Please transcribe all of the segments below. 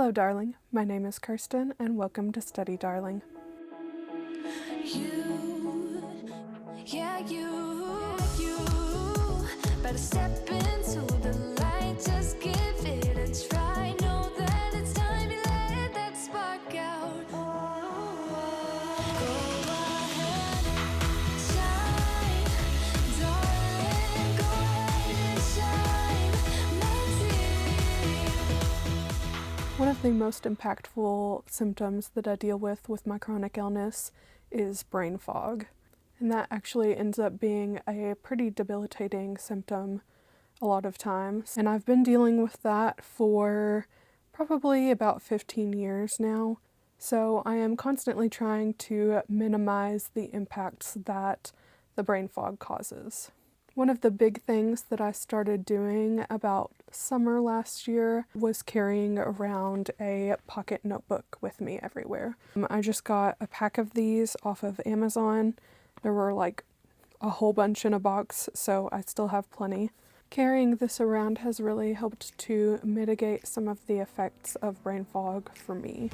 Hello, darling. My name is Kirsten, and welcome to Study Darling. You better step into the light, just give it a try. Know that it's time to let that spark out. Go ahead, shine, darling. Go ahead and shine, my dear. One of the most impactful symptoms that I deal with my chronic illness is brain fog. And that actually ends up being a pretty debilitating symptom a lot of times. And I've been dealing with that for probably about 15 years now. So I am constantly trying to minimize the impacts that the brain fog causes. One of the big things that I started doing about summer last year was carrying around a pocket notebook with me everywhere. I just got a pack of these off of Amazon. There were like a whole bunch in a box, so I still have plenty. Carrying this around has really helped to mitigate some of the effects of brain fog for me.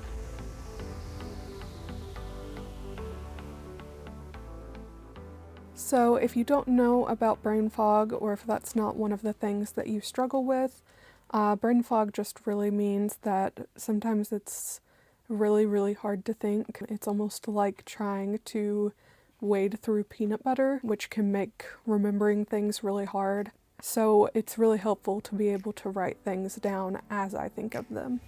So if you don't know about brain fog, or if that's not one of the things that you struggle with, brain fog just really means that sometimes it's really hard to think. It's almost like trying to wade through peanut butter, which can make remembering things really hard. So it's really helpful to be able to write things down as I think of them.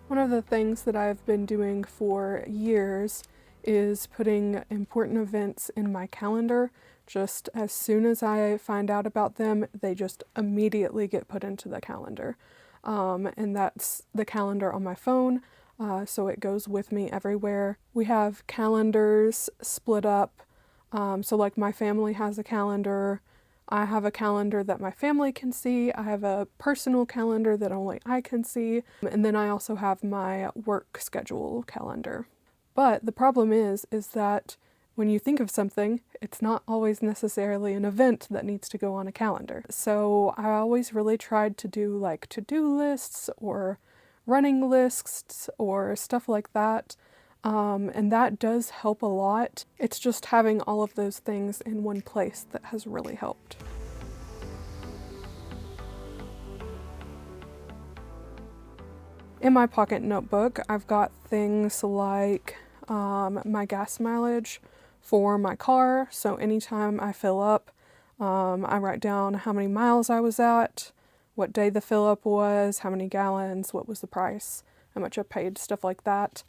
One of the things that I've been doing for years is putting important events in my calendar. Just as soon as I find out about them, they just immediately get put into the calendar. And that's the calendar on my phone, so it goes with me everywhere. We have calendars split up, so like my family has a calendar, I have a calendar that my family can see, I have a personal calendar that only I can see, and then I also have my work schedule calendar. But the problem is that when you think of something, it's not always necessarily an event that needs to go on a calendar. So I always really tried to do like to-do lists or running lists or stuff like that. And that does help a lot. It's just having all of those things in one place that has really helped. In my pocket notebook, I've got things like my gas mileage for my car, so anytime I fill up, I write down how many miles I was at, what day the fill up was, how many gallons, what was the price, how much I paid, stuff like that.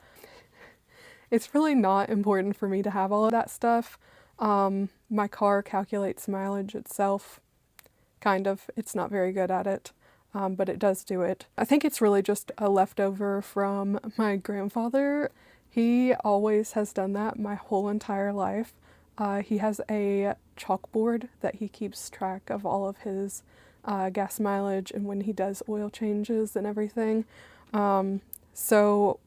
It's really not important for me to have all of that stuff. My car calculates mileage itself, kind of. It's not very good at it, but it does do it. I think it's really just a leftover from my grandfather. He always has done that my whole entire life. He has a chalkboard that he keeps track of all of his gas mileage and when he does oil changes and everything. So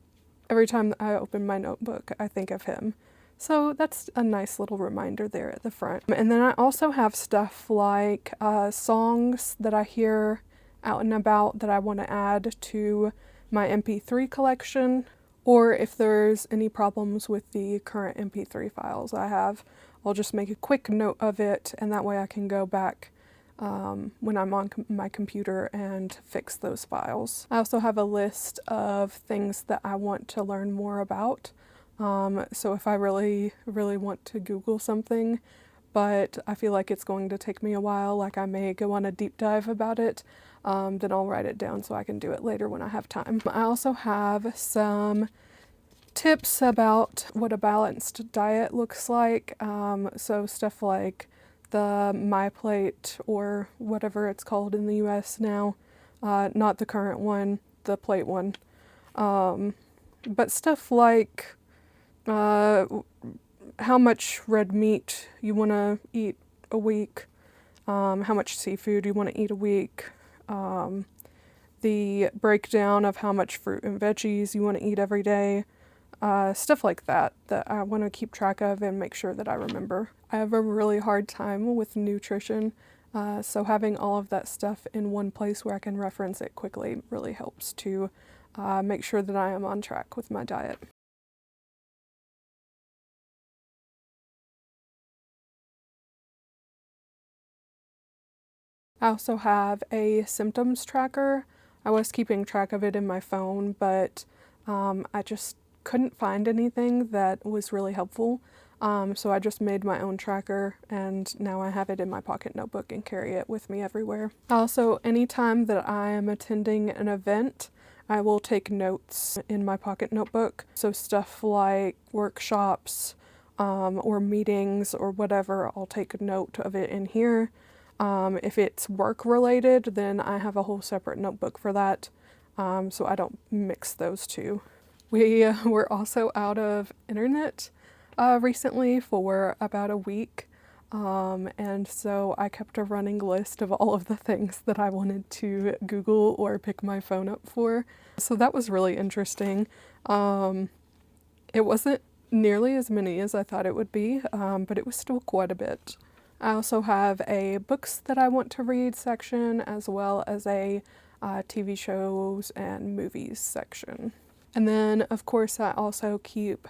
every time I open my notebook, I think of him. So that's a nice little reminder there at the front. And then I also have stuff like songs that I hear out and about that I want to add to my MP3 collection. Or if there's any problems with the current MP3 files I have, I'll just make a quick note of it, and that way I can go back when I'm on my computer and fix those files. I also have a list of things that I want to learn more about. So if I really want to Google something, but I feel like it's going to take me a while, like I may go on a deep dive about it, then I'll write it down so I can do it later when I have time. I also have some tips about what a balanced diet looks like. So stuff like the My Plate, or whatever it's called in the US now, not the current one, the plate one. But stuff like how much red meat you want to eat a week, how much seafood you want to eat a week, the breakdown of how much fruit and veggies you want to eat every day, stuff like that I want to keep track of and make sure that I remember. I have a really hard time with nutrition. So having all of that stuff in one place where I can reference it quickly really helps to make sure that I am on track with my diet. I also have a symptoms tracker. I was keeping track of it in my phone, but I just couldn't find anything that was really helpful. So I just made my own tracker, and now I have it in my pocket notebook and carry it with me everywhere. Also, anytime that I am attending an event, I will take notes in my pocket notebook. So stuff like workshops or meetings or whatever, I'll take a note of it in here. If it's work related, then I have a whole separate notebook for that, so I don't mix those two. We were also out of internet recently for about a week, and so I kept a running list of all of the things that I wanted to Google or pick my phone up for. So that was really interesting. It wasn't nearly as many as I thought it would be, but it was still quite a bit. I also have a books that I want to read section, as well as a TV shows and movies section. And then, of course, I also keep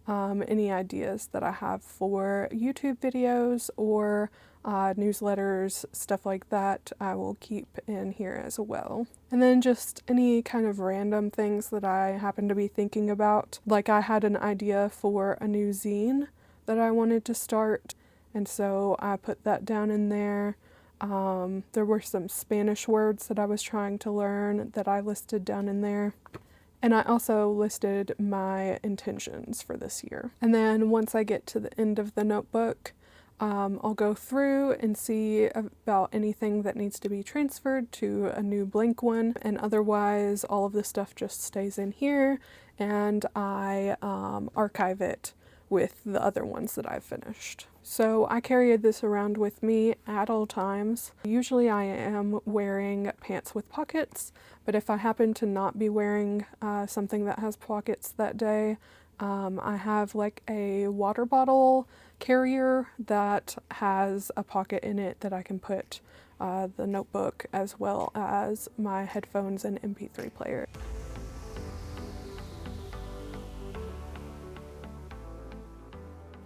any ideas that I have for YouTube videos or newsletters, stuff like that, I will keep in here as well. And then just any kind of random things that I happen to be thinking about. Like I had an idea for a new zine that I wanted to start, and so I put that down in there. There were some Spanish words that I was trying to learn that I listed down in there. And I also listed my intentions for this year. And then once I get to the end of the notebook, I'll go through and see about anything that needs to be transferred to a new blank one. And otherwise, all of the stuff just stays in here, and I archive it with the other ones that I've finished. So I carry this around with me at all times. Usually I am wearing pants with pockets, but if I happen to not be wearing something that has pockets that day, I have like a water bottle carrier that has a pocket in it that I can put the notebook as well as my headphones and MP3 player.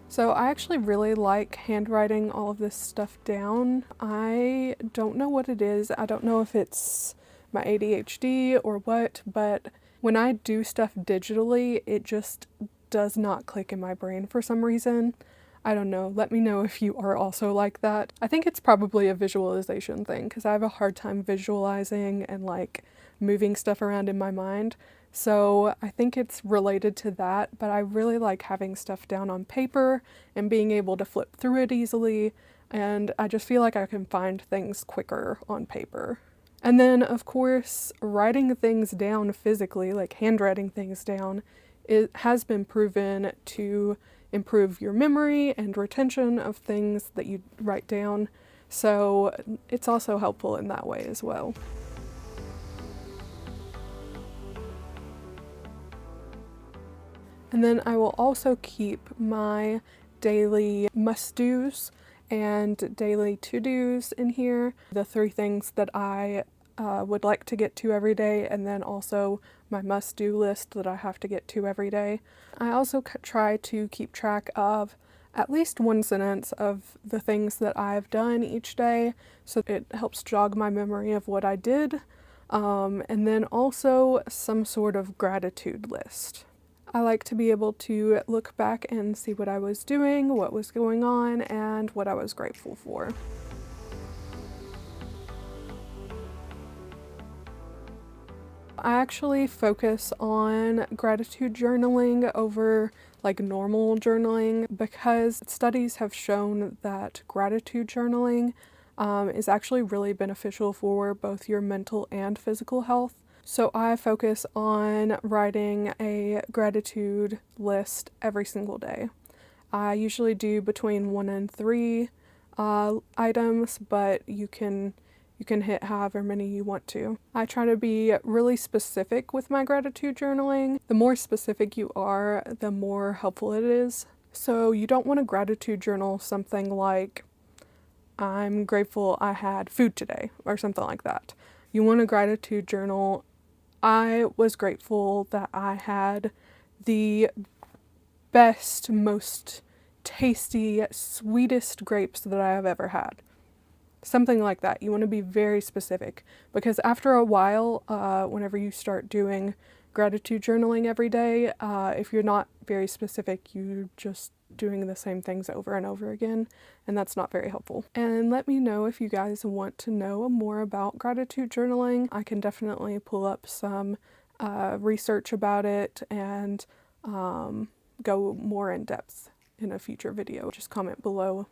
So I actually really like handwriting all of this stuff down. I don't know what it is. I don't know if it's my ADHD or what, but when I do stuff digitally, it just does not click in my brain for some reason. I don't know. Let me know if you are also like that. I think it's probably a visualization thing because I have a hard time visualizing and like moving stuff around in my mind. So I think it's related to that, but I really like having stuff down on paper and being able to flip through it easily, and I just feel like I can find things quicker on paper. And then, of course, writing things down physically, like handwriting things down, it has been proven to improve your memory and retention of things that you write down, so it's also helpful in that way as well. And then I will also keep my daily must-dos and daily to-dos in here. The 3 things that I would like to get to every day, and then also my must-do list that I have to get to every day. I also try to keep track of at least one sentence of the things that I've done each day, so it helps jog my memory of what I did. And then also some sort of gratitude list. I like to be able to look back and see what I was doing, what was going on, and what I was grateful for. I actually focus on gratitude journaling over like normal journaling because studies have shown that gratitude journaling is actually really beneficial for both your mental and physical health. So I focus on writing a gratitude list every single day. I usually do between 1 and 3 items, but you can hit however many you want to. I try to be really specific with my gratitude journaling. The more specific you are, the more helpful it is. So you don't want to gratitude journal something like, I'm grateful I had food today, or something like that. You want a gratitude journal. I was grateful that I had the best, most tasty, sweetest grapes that I have ever had. Something like that. You want to be very specific, because after a while, whenever you start doing gratitude journaling every day, if you're not very specific, you're just doing the same things over and over again, and that's not very helpful. And let me know if you guys want to know more about gratitude journaling. I can definitely pull up some research about it and go more in depth in a future video. Just comment below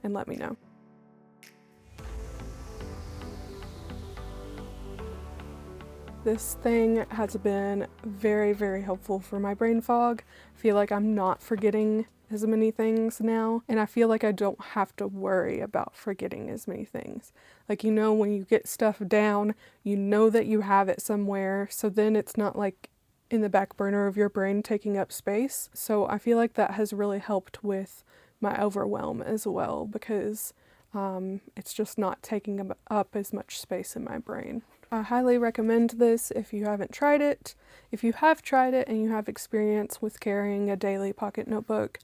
and let me know. This thing has been very, very helpful for my brain fog. I feel like I'm not forgetting as many things now, and I feel like I don't have to worry about forgetting as many things. Like, you know, when you get stuff down, you know that you have it somewhere, so then it's not like in the back burner of your brain taking up space. So I feel like that has really helped with my overwhelm as well, because it's just not taking up as much space in my brain. I highly recommend this if you haven't tried it. If you have tried it and you have experience with carrying a daily pocket notebook,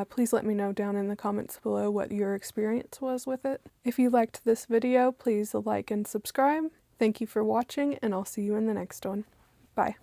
please let me know down in the comments below what your experience was with it. If you liked this video, please like and subscribe. Thank you for watching, and I'll see you in the next one. Bye.